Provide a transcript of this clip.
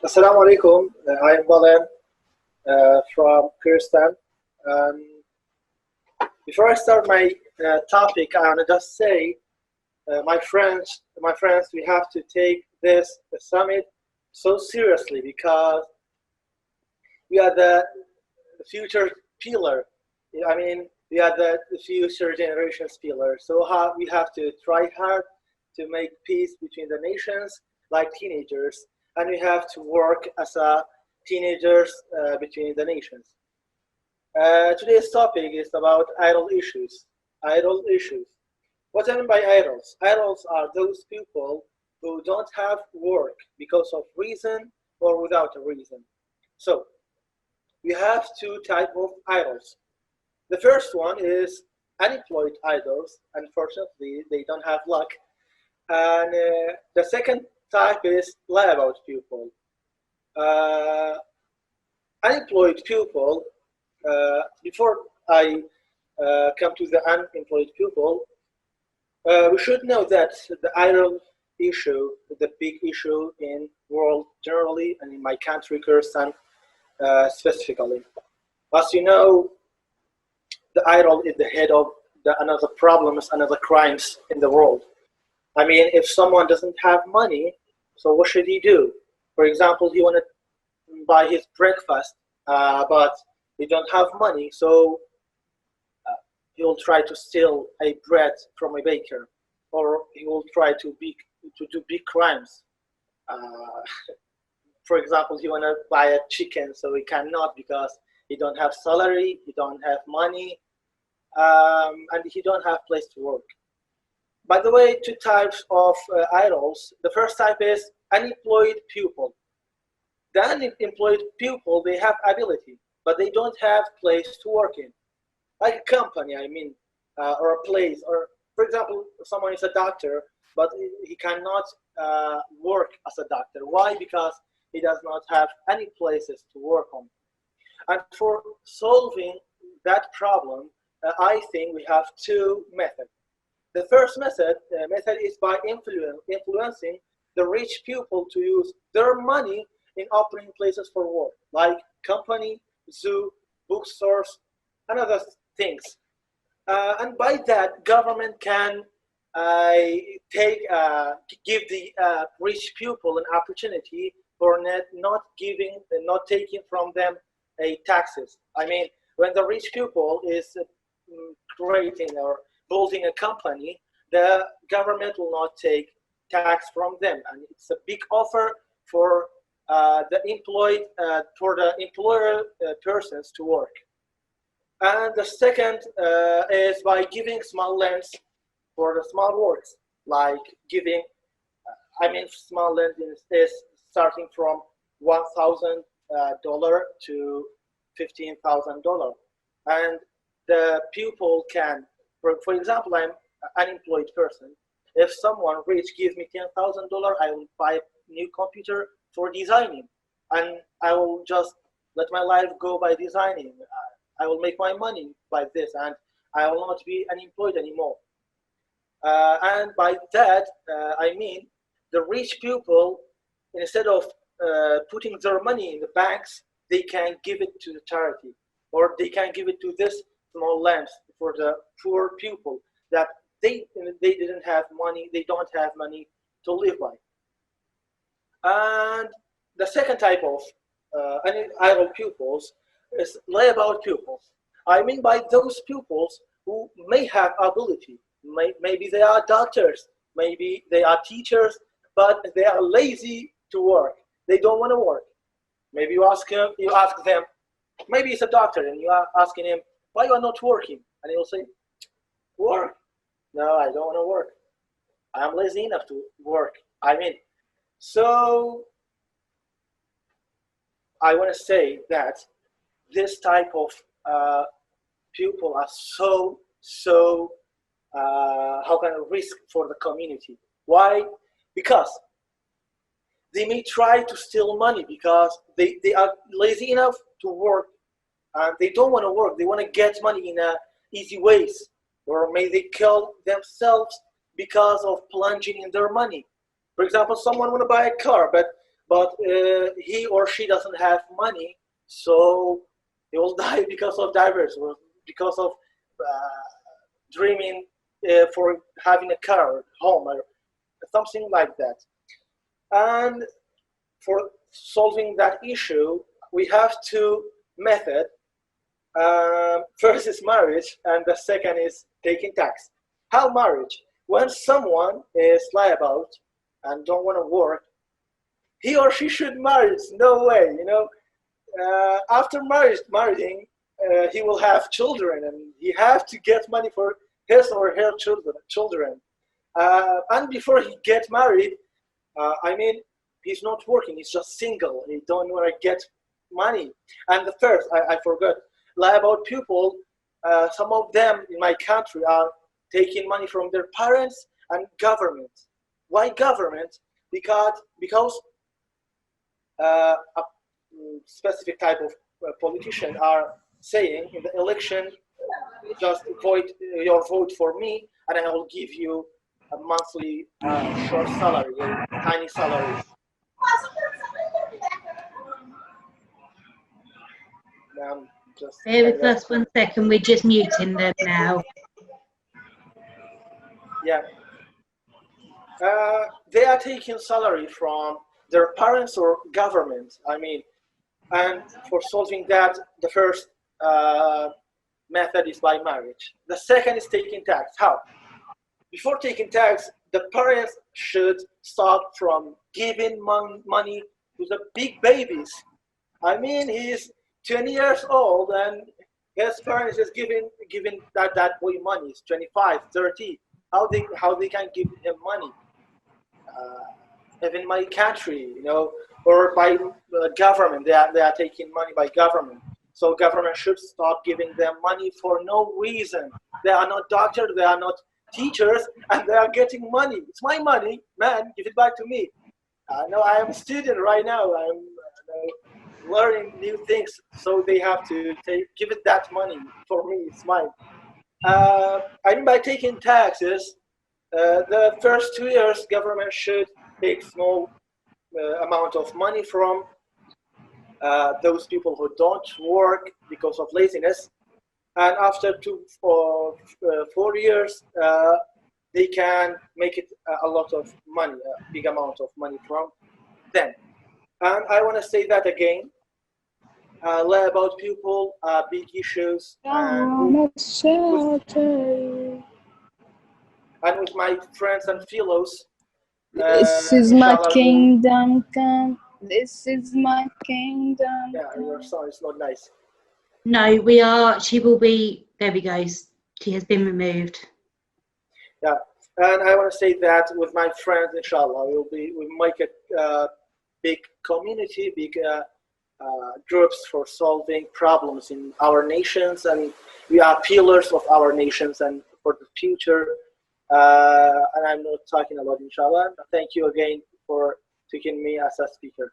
Assalamu alaikum. I am Balen from Kyrgyzstan. Um, Before I start my topic, I want to just say, my friends, we have to take this summit so seriously because we are the future pillar. I mean, we are the future generations pillar. So we have to try hard to make peace between the nations, like teenagers, and we have to work as a teenagers between the nations. Today's topic is about idle issues. Idle issues. What I mean by idols? Idols are those people who don't have work because of reason or without a reason. So we have two type of idols. The first one is unemployed idols. Unfortunately, they don't have luck. And the second type is layabout people. Uh, Unemployed people. Before I come to the unemployed people, we should know that the idle issue, the big issue in world generally, and in my country, Kyrgyzstan, specifically. As you know, the idol is the head of another problems, another crimes in the world. I mean, if someone doesn't have money, so what should he do? For example, he want to buy his breakfast, but he don't have money, so he will try to steal a bread from a baker, or he will try to do big crimes. Uh, for example, he want to buy a chicken, so he cannot because he don't have salary, he don't have money, and he don't have place to work. By the way, two types of idols. The first type is unemployed pupil. The unemployed pupil, they have ability, but they don't have place to work in. Like a company, I mean, or a place, or for example, someone is a doctor, but he cannot work as a doctor. Why? Because he does not have any places to work on. And for solving that problem, I think we have two methods. The first method is by influencing the rich people to use their money in opening places for work, like company, zoo, bookstores, and other things. And by that, government can uh, take give the rich people an opportunity for not taking from them a taxes. I mean, when the rich people is creating or building a company, the government will not take tax from them, and it's a big offer for the employer persons to work. And the second is by giving small lands for the small works, like giving. I mean, small land is starting from $1,000 to $15,000, and the pupil can, for example, I'm an unemployed person. If someone rich gives me $10,000, I will buy a new computer for designing, and I will just let my life go by designing. I will make my money by this, and I will not be unemployed anymore. And by that, I mean the rich people, instead of putting their money in the banks, they can give it to the charity, or they can give it to this small lands for the poor people that they didn't have money, they don't have money to live by. And the second type of idle pupils is layabout pupils. I mean by those pupils who may have ability. Maybe they are doctors, maybe they are teachers, but they are lazy to work. They don't want to work. Maybe you ask them, maybe it's a doctor, and you are asking him, why you are not working? And he will say, work? No, I don't want to work. I'm lazy enough to work. I mean, so I want to say that this type of people are so how can I risk for the community. Why? Because they may try to steal money because they are lazy enough to work, and they don't want to work. They want to get money in easy ways, or may they kill themselves because of plunging in their money. For example, someone want to buy a car, but but he or she doesn't have money, so they will die because of divorce or because of dreaming for having a car or home or something like that. And for solving that issue, we have two methods. First is marriage, and the second is taking tax. How marriage? When someone is lie about and don't want to work, he or she should marry. No way, you know. After marrying, he will have children, and he have to get money for his or her children. And before he get married, I mean, he's not working. He's just single. He don't want to get money. And the first, I forgot, lie about people. Some of them in my country are taking money from their parents and government. Why government? Because a specific type of politician are saying in the election, just vote your vote for me, and I will give you a monthly short salary, a tiny salary. Just Bear with us 1 second, we're just muting them now. Yeah. They are taking salary from their parents or government, I mean, and for solving that, the first method is by marriage. The second is taking tax. How? Before taking tax, the parents should start from giving money to the big babies. I mean, he's 20 years old and his parents is giving that boy money. He's 25, 30. How they can give him money? Even my country, you know, or by government, they are taking money by government. So government should start giving them money for no reason. They are not doctors, they are not teachers, and they are getting money. It's my money, man. Give it back to me. No, I am a student right now. I'm learning new things, so they have to give it that money for me. It's mine. I mean, by taking taxes, the first 2 years, government should take small amount of money from those people who don't work because of laziness, and after 4 years, they can make it a lot of money, a big amount of money from them. And I want to say that again. Lie about people, big issues, and with my friends and fellows. This is my kingdom come. This is my kingdom. Yeah, your song is not nice. No, she will be, there we go. She has been removed. Yeah, and I want to say that with my friends, inshallah, we'll make a big community, big groups for solving problems in our nations, and we are pillars of our nations and for the future. And I'm not talking about inshallah. Thank you again for taking me as a speaker.